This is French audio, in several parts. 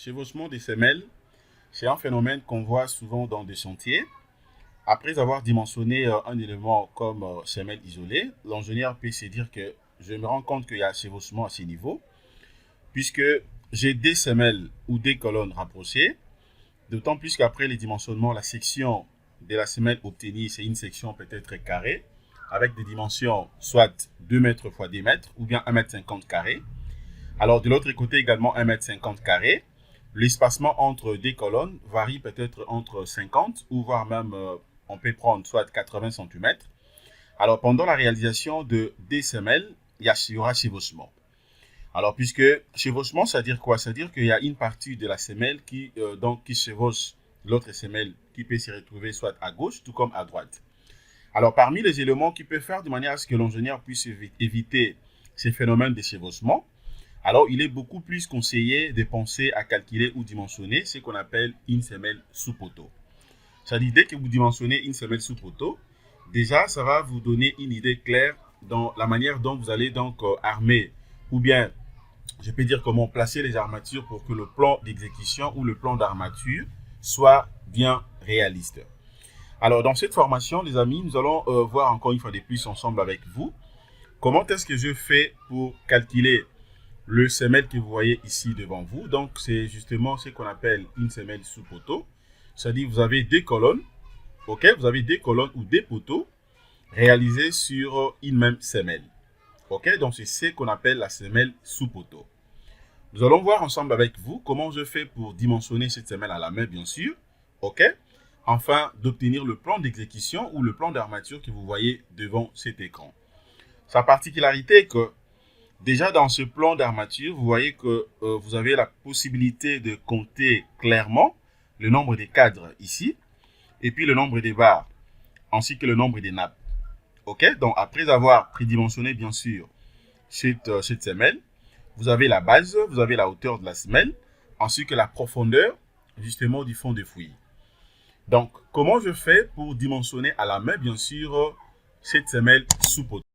chevauchement des semelles, c'est un phénomène qu'on voit souvent dans des chantiers. Après avoir dimensionné un élément comme semelle isolée, l'ingénieur peut se dire que je me rends compte qu'il y a chevauchement à ce niveau, puisque j'ai des semelles ou des colonnes rapprochées, d'autant plus qu'après les dimensionnements, la section de la semelle obtenue, c'est une section peut-être carrée, avec des dimensions soit 2 mètres x 2 mètres, ou bien 1,50 m carré. Alors de l'autre côté également 1,50 m carré. L'espacement entre des colonnes varie peut-être entre 50 ou voire même on peut prendre soit 80 cm. Alors pendant la réalisation de des semelles, il y aura chevauchement. Alors puisque chevauchement, ça veut dire quoi? Ça veut dire qu'il y a une partie de la semelle qui chevauche l'autre semelle qui peut se retrouver soit à gauche tout comme à droite. Alors parmi les éléments qui peuvent faire de manière à ce que l'ingénieur puisse éviter ces phénomènes de chevauchement, alors il est beaucoup plus conseillé de penser à calculer ou dimensionner ce qu'on appelle une semelle sous poteau. C'est-à-dire dès que vous dimensionnez une semelle sous poteau, déjà ça va vous donner une idée claire dans la manière dont vous allez donc armer ou bien je peux dire comment placer les armatures pour que le plan d'exécution ou le plan d'armature soit bien réaliste. Alors dans cette formation les amis, nous allons voir encore une fois de plus ensemble avec vous comment est-ce que je fais pour calculer le semelle que vous voyez ici devant vous. Donc c'est justement ce qu'on appelle une semelle sous poteau. C'est-à-dire vous avez des colonnes, ok, vous avez des colonnes ou des poteaux réalisés sur une même semelle. Ok, donc c'est ce qu'on appelle la semelle sous poteau. Nous allons voir ensemble avec vous comment je fais pour dimensionner cette semelle à la main, bien sûr. Ok, afin d'obtenir le plan d'exécution ou le plan d'armature que vous voyez devant cet écran. Sa particularité est que déjà dans ce plan d'armature, vous voyez que vous avez la possibilité de compter clairement le nombre des cadres ici, et puis le nombre des barres, ainsi que le nombre des nappes. Ok, donc après avoir prédimensionné bien sûr cette semelle, vous avez la base, vous avez la hauteur de la semelle, ainsi que la profondeur justement du fond de fouille. Donc comment je fais pour dimensionner à la main bien sûr cette semelle sous poteau?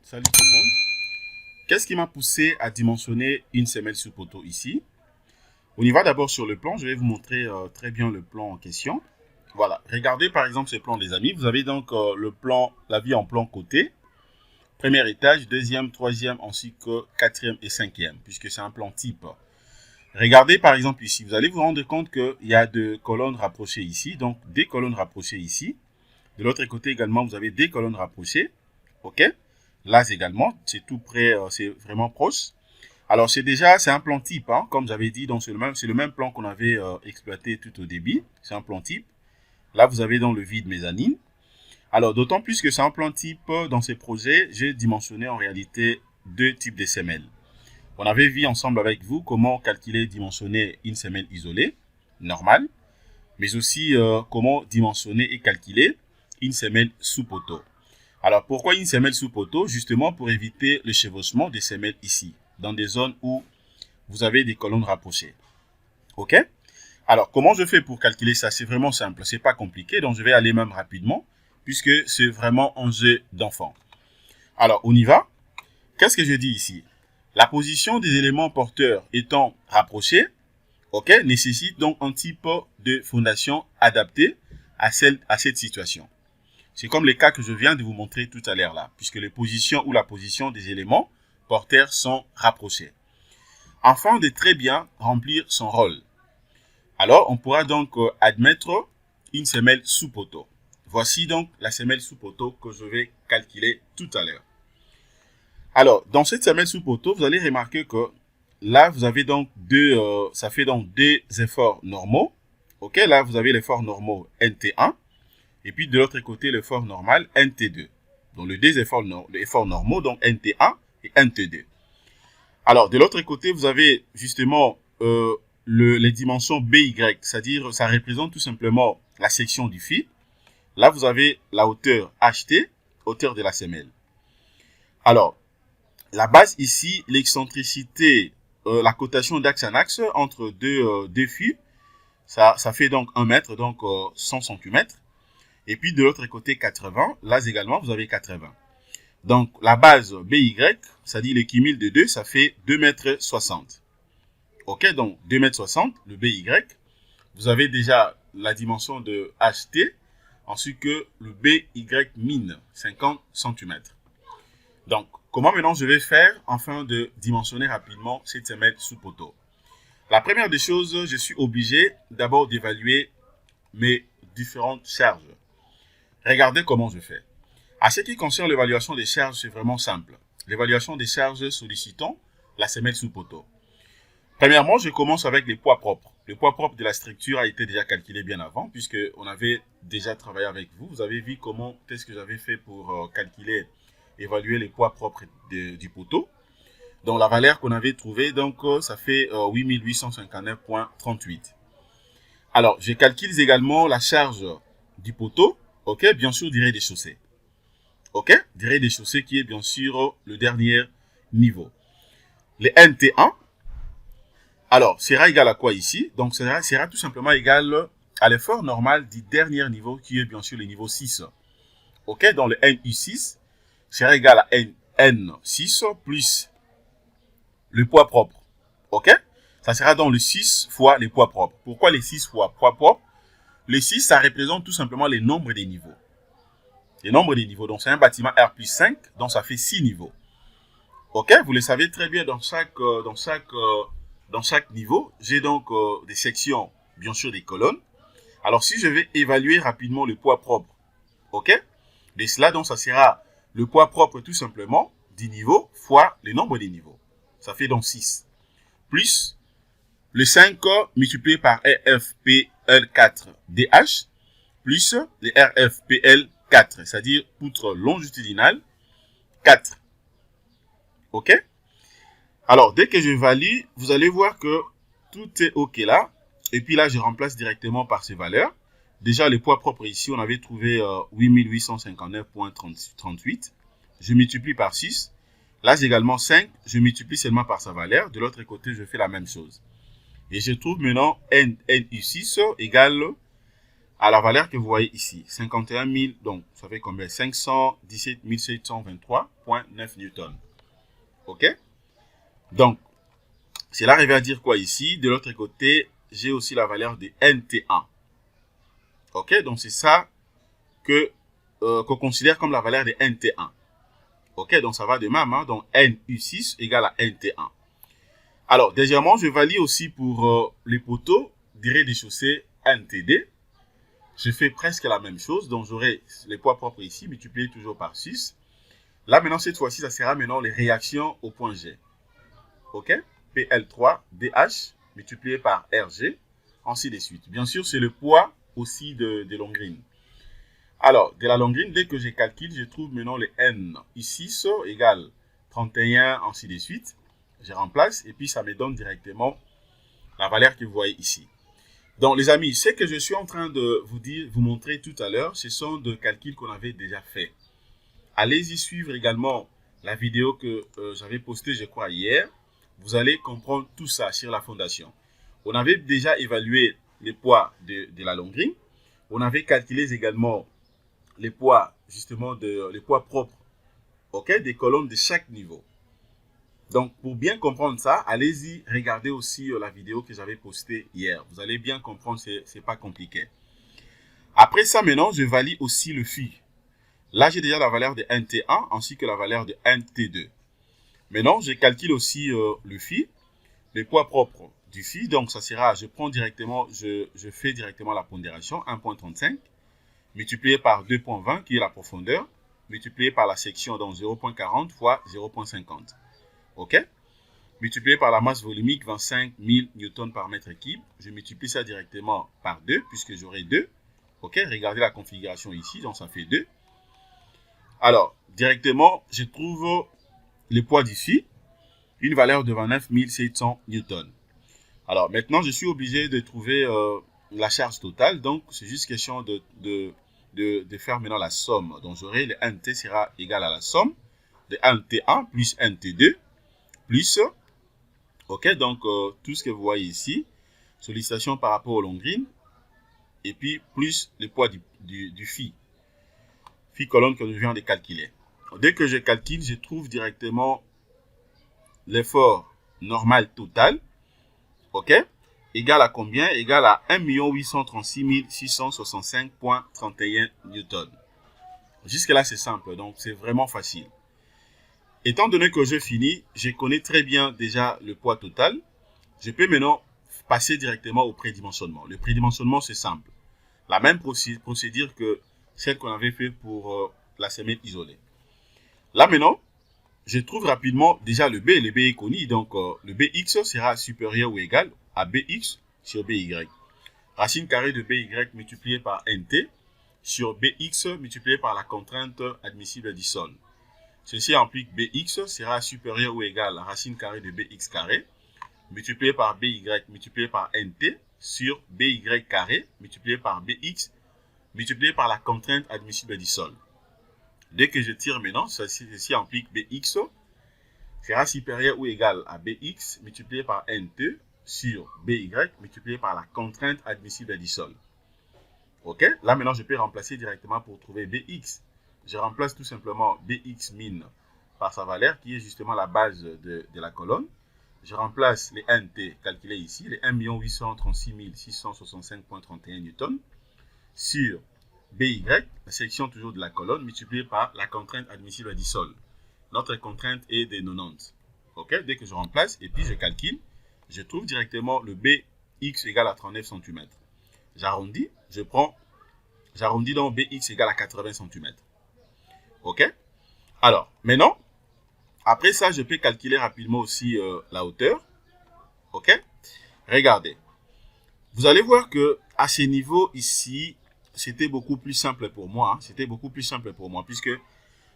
Salut tout le monde. Qu'est-ce qui m'a poussé à dimensionner une semelle sous poteau ici? On y va d'abord sur le plan. Je vais vous montrer très bien le plan en question. Voilà. Regardez par exemple ce plan, les amis. Vous avez donc le plan, la vie en plan côté. Premier étage, deuxième, troisième, ainsi que quatrième et cinquième, puisque c'est un plan type. Regardez par exemple ici. Vous allez vous rendre compte qu'il y a deux colonnes rapprochées ici. Donc des colonnes rapprochées ici. De l'autre côté également, vous avez des colonnes rapprochées. OK? Là également, c'est tout près, c'est vraiment proche. Alors c'est un plan type, hein, comme j'avais dit, donc c'est le même plan qu'on avait exploité tout au début. C'est un plan type. Là vous avez dans le vide mezzanine. Alors d'autant plus que c'est un plan type, dans ces projets, j'ai dimensionné en réalité deux types de semelles. On avait vu ensemble avec vous comment calculer et dimensionner une semelle isolée, normale, mais aussi comment dimensionner et calculer une semelle sous poteau. Alors pourquoi une semelle sous poteau? Justement pour éviter le chevauchement des semelles ici, dans des zones où vous avez des colonnes rapprochées. Ok? Alors comment je fais pour calculer ça? C'est vraiment simple, c'est pas compliqué, donc je vais aller même rapidement, puisque c'est vraiment un jeu d'enfant. Alors on y va. Qu'est-ce que je dis ici? La position des éléments porteurs étant rapprochés, ok, nécessite donc un type de fondation adapté à cette situation. C'est comme les cas que je viens de vous montrer tout à l'heure là, puisque les positions ou la position des éléments porteurs sont rapprochés. Afin de très bien remplir son rôle, alors on pourra donc admettre une semelle sous poteau. Voici donc la semelle sous poteau que je vais calculer tout à l'heure. Alors, dans cette semelle sous poteau, vous allez remarquer que là, vous avez donc ça fait donc deux efforts normaux, Ok, là, vous avez l'effort normaux NT1. Et puis, de l'autre côté, l'effort normal NT2. Donc, les deux efforts normaux, donc NT1 et NT2. Alors, de l'autre côté, vous avez justement les dimensions BY, c'est-à-dire ça représente tout simplement la section du fil. Là, vous avez la hauteur HT, hauteur de la semelle. Alors, la base ici, l'excentricité, la cotation d'axe en axe entre deux fils, ça fait donc 1 mètre, donc 100 cm. Et puis de l'autre côté, 80. Là également, vous avez 80. Donc, la base BY, c'est-à-dire le cumul de 2, ça fait 2,60 m. Ok, donc 2,60 m, le BY. Vous avez déjà la dimension de HT, ainsi que le BY min, 50 cm. Donc, comment maintenant je vais faire afin de dimensionner rapidement cette semelle sous poteau? La première des choses, je suis obligé d'abord d'évaluer mes différentes charges. Regardez comment je fais. À ce qui concerne l'évaluation des charges, c'est vraiment simple. L'évaluation des charges sollicitant la semelle sous poteau. Premièrement, je commence avec les poids propres. Le poids propre de la structure a été déjà calculé bien avant, puisque on avait déjà travaillé avec vous. Vous avez vu comment est-ce que j'avais fait pour calculer, évaluer les poids propres du poteau. Donc la valeur qu'on avait trouvée, donc ça fait 8859,38. Alors, je calcule également la charge du poteau, ok, bien sûr, durée des chaussées. Ok, durée des chaussées qui est bien sûr le dernier niveau. Le NT1, alors, sera égal à quoi ici? Donc, sera tout simplement égal à l'effort normal du dernier niveau qui est bien sûr le niveau 6. Ok, donc le NU6 sera égal à N6 plus le poids propre. Ok, ça sera donc le 6 fois les poids propres. Pourquoi les 6 fois poids propres? Le 6, ça représente tout simplement les nombres des niveaux. Les nombres des niveaux. Donc, c'est un bâtiment R plus 5, donc ça fait 6 niveaux. Ok, vous le savez très bien, dans chaque niveau, j'ai donc des sections, bien sûr des colonnes. Alors, si je vais évaluer rapidement le poids propre, ok, de cela, donc ça sera le poids propre tout simplement du niveau fois le nombre des niveaux. Ça fait donc 6. Plus le 5 multiplié par RFPL4DH plus le RFPL4, c'est-à-dire poutre longitudinale 4. Ok? Alors, dès que je valide, vous allez voir que tout est OK là. Et puis là, je remplace directement par ces valeurs. Déjà, le poids propre ici, on avait trouvé 8859,38. Je multiplie par 6. Là, j'ai également 5. Je multiplie seulement par sa valeur. De l'autre côté, je fais la même chose. Et je trouve maintenant NU6 égale à la valeur que vous voyez ici. 51 000, donc ça fait combien? 517 723,9 newtons. OK? Donc, cela revient à dire quoi ici? De l'autre côté, j'ai aussi la valeur de NT1. Ok, donc c'est ça qu'on considère comme la valeur de NT1. Ok, donc ça va de même. Hein? Donc NU6 égale à NT1. Alors, deuxièmement, je valide aussi pour les poteaux, durée des chaussées NTD. Je fais presque la même chose. Donc, j'aurai les poids propres ici, multipliés toujours par 6. Là, maintenant, cette fois-ci, ça sera maintenant les réactions au point G. Ok, PL3 DH multiplié par RG, ainsi de suite. Bien sûr, c'est le poids aussi de longrine. Alors, de la longrine, dès que je calcule, je trouve maintenant le N ici, égale 31, ainsi de suite. Je remplace et puis ça me donne directement la valeur que vous voyez ici. Donc, les amis, ce que je suis en train de vous montrer tout à l'heure, ce sont des calculs qu'on avait déjà fait. Allez-y suivre également la vidéo que j'avais postée, je crois, hier. Vous allez comprendre tout ça sur la fondation. On avait déjà évalué les poids de la longrine. On avait calculé également les poids, justement, les poids propres, okay, des colonnes de chaque niveau. Donc, pour bien comprendre ça, allez-y regarder aussi la vidéo que j'avais postée hier. Vous allez bien comprendre, c'est pas compliqué. Après ça, maintenant, je valide aussi le phi. Là, j'ai déjà la valeur de NT1 ainsi que la valeur de NT2. Maintenant, je calcule aussi le phi, les poids propres du phi. Donc, ça sera, je fais directement la pondération, 1,35, multiplié par 2,20, qui est la profondeur, multiplié par la section, donc 0,40 fois 0,50. OK? multiplié par la masse volumique, 25 000 newtons par mètre cube. Je multiplie ça directement par 2, puisque j'aurai 2. Ok, regardez la configuration ici, donc ça fait 2. Alors, directement, je trouve le poids d'ici, une valeur de 29 700 newtons. Alors, maintenant, je suis obligé de trouver la charge totale. Donc, c'est juste question de faire maintenant la somme. Donc, j'aurai le NT sera égal à la somme de NT1 plus NT2 plus, ok, donc tout ce que vous voyez ici, sollicitation par rapport au Longines, et puis plus le poids du phi colonne que je viens de calculer. Dès que je calcule, je trouve directement l'effort normal total, ok, égal à combien? Égal à 1 836 665,31 newtons. Jusque là, c'est simple, donc c'est vraiment facile. Étant donné que je finis, je connais très bien déjà le poids total. Je peux maintenant passer directement au prédimensionnement. Le prédimensionnement, c'est simple. La même procédure que celle qu'on avait fait pour la semelle isolée. Là maintenant, je trouve rapidement déjà le B. Le B est connu, donc le BX sera supérieur ou égal à BX sur BY. Racine carrée de BY multiplié par NT sur BX multiplié par la contrainte admissible du sol. Ceci implique BX sera supérieur ou égal à racine carrée de BX carré multiplié par BY multiplié par NT sur BY carré multiplié par BX multiplié par la contrainte admissible du sol. Dès que je tire maintenant, ceci implique BX sera supérieur ou égal à BX multiplié par NT sur BY multiplié par la contrainte admissible du sol. Ok, là maintenant je peux remplacer directement pour trouver BX. Je remplace tout simplement BX min par sa valeur qui est justement la base de la colonne. Je remplace les NT calculés ici, les 1 836 665,31 newtons sur BY, la sélection toujours de la colonne, multipliée par la contrainte admissible du sol. Notre contrainte est de 90. Ok, dès que je remplace et puis je calcule, je trouve directement le BX égale à 39 cm. J'arrondis, j'arrondis donc BX égale à 80 cm. Ok, alors maintenant, après ça, je peux calculer rapidement aussi la hauteur. Ok, regardez. Vous allez voir que à ce niveau ici, c'était beaucoup plus simple pour moi. C'était beaucoup plus simple pour moi puisque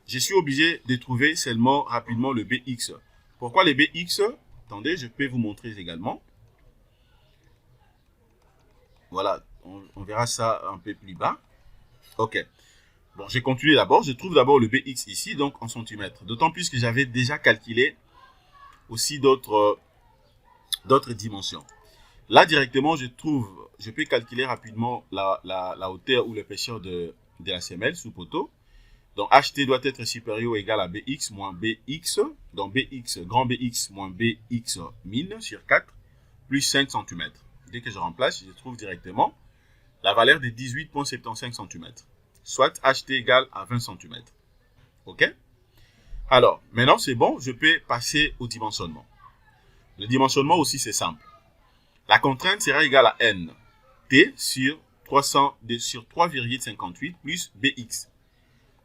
je suis obligé de trouver seulement rapidement le BX. Pourquoi le BX? Attendez, je peux vous montrer également. Voilà, on verra ça un peu plus bas. Ok. Bon, j'ai continué d'abord. Je trouve d'abord le BX ici, donc en centimètres. D'autant plus que j'avais déjà calculé aussi d'autres dimensions. Là, directement, je peux calculer rapidement la hauteur ou l'épaisseur de la semelle sous poteau. Donc, HT doit être supérieur ou égal à BX moins BX. Donc, BX, grand BX moins BX min sur 4 plus 5 cm. Dès que je remplace, je trouve directement la valeur de 18,75 cm. Soit HT égale à 20 cm. OK? Alors, maintenant, c'est bon. Je peux passer au dimensionnement. Le dimensionnement aussi, c'est simple. La contrainte sera égale à N. T sur 3,58 plus BX.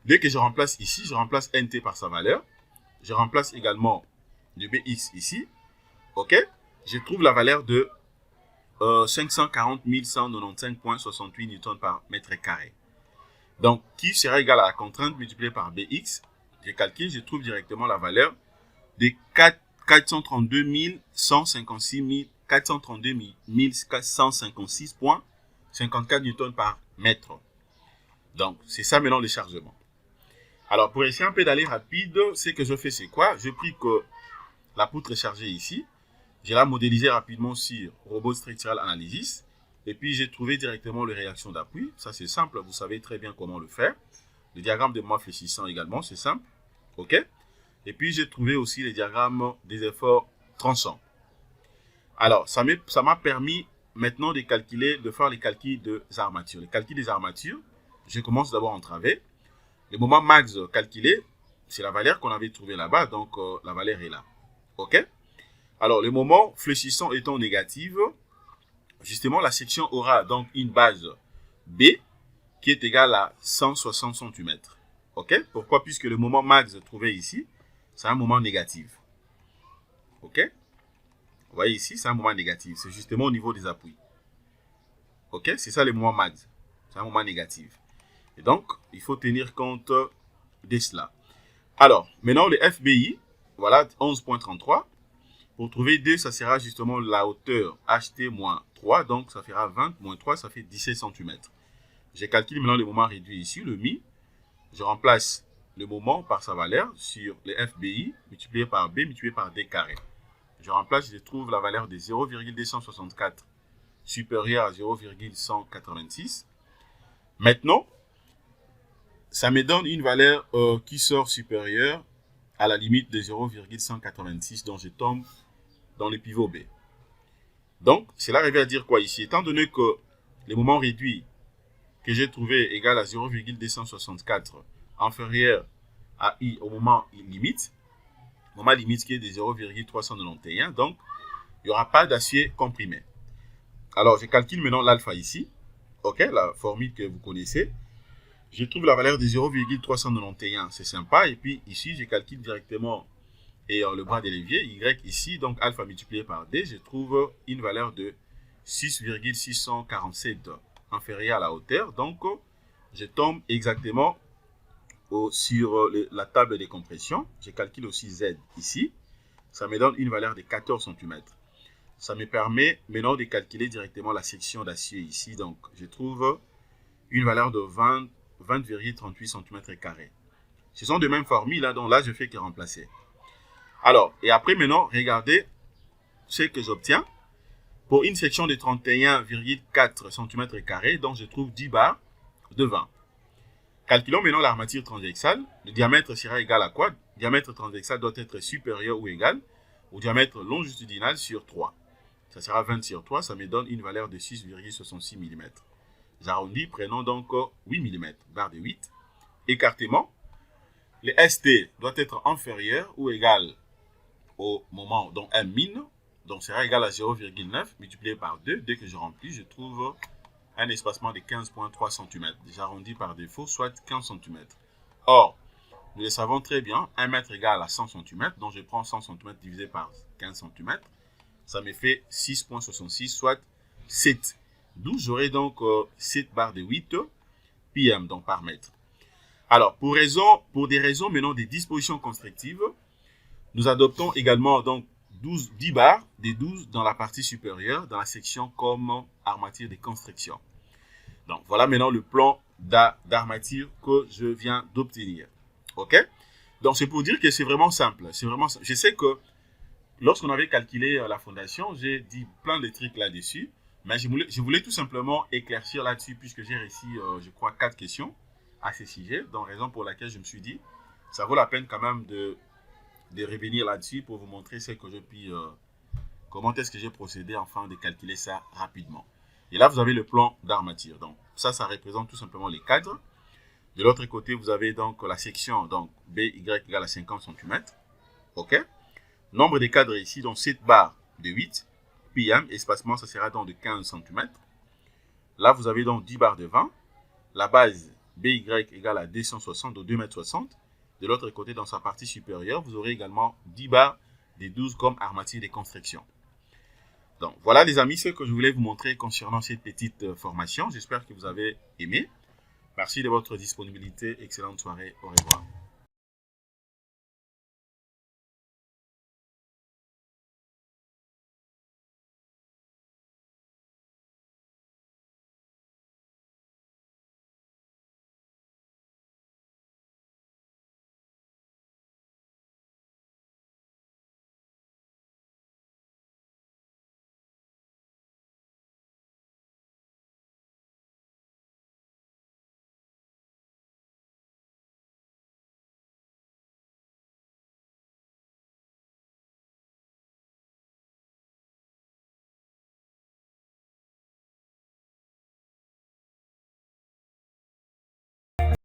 Dès que je remplace ici, je remplace NT par sa valeur. Je remplace également le BX ici. OK? Je trouve la valeur de 540 195,68 newtons par mètre carré. Donc, qui sera égal à la contrainte multipliée par BX. Je calcule, je trouve directement la valeur de 432 456,54 newtons par mètre. Donc, c'est ça maintenant le chargement. Alors, pour essayer un peu d'aller rapide, ce que je fais, c'est quoi? Je pris que la poutre est chargée ici. Je l'ai modélisée rapidement sur Robot Structural Analysis. Et puis, j'ai trouvé directement les réactions d'appui. Ça, c'est simple. Vous savez très bien comment le faire. Le diagramme de moment fléchissant également, c'est simple. OK? Et puis, j'ai trouvé aussi les diagrammes des efforts tranchants. Alors, ça m'a permis maintenant de faire les calculs des armatures. Les calculs des armatures, je commence d'abord en travers. Le moment max calculé, c'est la valeur qu'on avait trouvée là-bas, donc la valeur est là. OK? Alors, le moment fléchissant étant négatif, justement, la section aura donc une base B qui est égale à 160 cm. OK? Pourquoi? Puisque le moment max trouvé ici, c'est un moment négatif. OK? Vous voyez ici, c'est un moment négatif. C'est justement au niveau des appuis. Ok, c'est ça le moment MAD. C'est un moment négatif. Et donc, il faut tenir compte de cela. Alors, maintenant, le FBI, voilà, 11.33. Pour trouver 2, ça sera justement la hauteur HT moins 3. Donc, ça fera 20 moins 3, ça fait 17 cm. J'ai calculé maintenant le moment réduit ici, le mi. Je remplace le moment par sa valeur sur le FBI multiplié par B multiplié par D carré. Je remplace, je trouve la valeur de 0,264 supérieure à 0,186. Maintenant, ça me donne une valeur qui sort supérieure à la limite de 0,186 dont je tombe dans le pivot B. Donc, cela revient à dire quoi ici? Étant donné que le moment réduit que j'ai trouvé égal à 0,264 inférieur à I au moment limite qui est de 0,391, donc il n'y aura pas d'acier comprimé. Alors, je calcule maintenant l'alpha ici, ok, la formule que vous connaissez. Je trouve la valeur de 0,391, c'est sympa, et puis ici, je calcule directement et le bras de levier, Y ici, donc alpha multiplié par D, je trouve une valeur de 6,647 inférieure à la hauteur, donc je tombe exactement sur la table de compression. Je calcule aussi Z ici. Ça me donne une valeur de 14 cm. Ça me permet maintenant de calculer directement la section d'acier ici. Donc, je trouve une valeur de 20,38 cm². Ce sont de mêmes formules, là, donc là, je fais que remplacer. Alors, et après, maintenant, regardez ce que j'obtiens. Pour une section de 31,4 cm², donc je trouve 10 barres de 20. Calculons maintenant l'armature transversale. Le diamètre sera égal à quoi? Le diamètre transversal doit être supérieur ou égal au diamètre longitudinal sur 3. Ça sera 20 sur 3, ça me donne une valeur de 6,66 mm. J'arrondis, prenons donc 8 mm, barre de 8. Écartement, le ST doit être inférieur ou égal au moment dont M min, donc sera égal à 0,9 multiplié par 2. Dès que je remplis, je trouve un espacement de 15,3 cm. J'arrondis par défaut, soit 15 cm. Or, nous le savons très bien, 1 mètre égale à 100 cm, donc je prends 100 cm divisé par 15 cm. Ça me fait 6,66, soit 7. D'où j'aurai donc 7 barres de 8 pm, donc par mètre. Alors, pour des raisons maintenant des dispositions constructives, nous adoptons également donc 10 barres des 12 dans la partie supérieure, dans la section comme armature de construction. Donc, voilà maintenant le plan d'armature que je viens d'obtenir. OK? Donc, c'est pour dire que c'est vraiment simple. Je sais que lorsqu'on avait calculé la fondation, j'ai dit plein de trucs là-dessus. Mais je voulais tout simplement éclaircir là-dessus puisque j'ai réussi, je crois, 4 questions à ce sujet. Donc, raison pour laquelle je me suis dit, ça vaut la peine quand même de revenir là-dessus pour vous montrer ce que j'ai pu, comment est-ce que j'ai procédé afin de calculer ça rapidement. Et là, vous avez le plan d'armature. Donc, ça représente tout simplement les cadres. De l'autre côté, vous avez donc la section, donc BY égale à 50 cm. OK? Nombre de cadres ici, donc 7 barres de 8. PM, espacement, ça sera donc de 15 cm. Là, vous avez donc 10 barres de 20. La base BY égale à 260, donc 2,60 m. De l'autre côté, dans sa partie supérieure, vous aurez également 10 barres de 12 comme armature de construction. Donc, voilà les amis, ce que je voulais vous montrer concernant cette petite formation. J'espère que vous avez aimé. Merci de votre disponibilité. Excellente soirée. Au revoir.